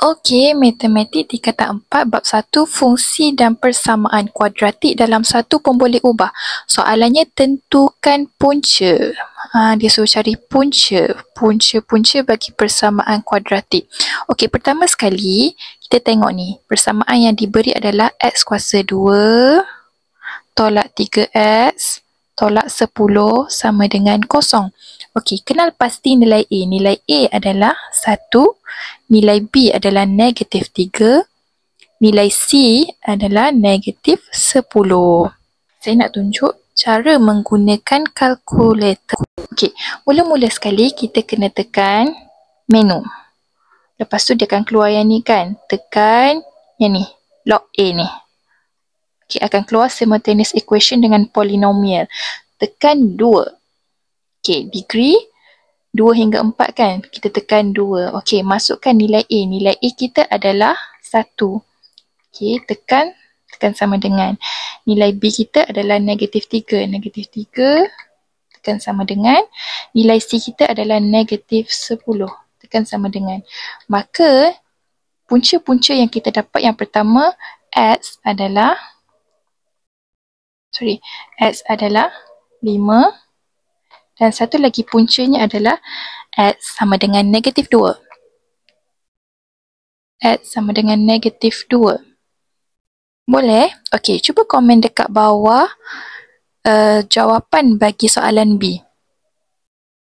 Okey, matematik tingkatan 4 bab 1 fungsi dan persamaan kuadratik dalam satu pun boleh ubah. Soalannya tentukan punca. Dia suruh cari punca. Punca bagi persamaan kuadratik. Okey, pertama sekali kita tengok ni. Persamaan yang diberi adalah x kuasa 2 tolak 3x tolak 10 sama dengan kosong. Okey, kenal pasti nilai A. Nilai A adalah 1, nilai B adalah negatif 3, nilai C adalah negatif 10. Saya nak tunjuk cara menggunakan kalkulator. Okey, mula-mula sekali kita kena tekan menu. Lepas tu dia akan keluar yang ni kan. Tekan yang ni, log A ni. Okey, akan keluar simultaneous equation dengan polinomial. Tekan 2. Okey, degree 2 hingga 4 kan? Kita tekan 2. Okey, masukkan nilai A. Nilai A kita adalah 1. Okey, tekan sama dengan. Nilai B kita adalah negatif 3. Negatif 3 tekan sama dengan. Nilai C kita adalah negatif 10. Tekan sama dengan. Maka, punca-punca yang kita dapat yang pertama, X adalah 5. Dan satu lagi puncanya adalah X sama dengan negatif 2. X sama dengan negatif 2. Boleh? Okey, cuba komen dekat bawah jawapan bagi soalan B.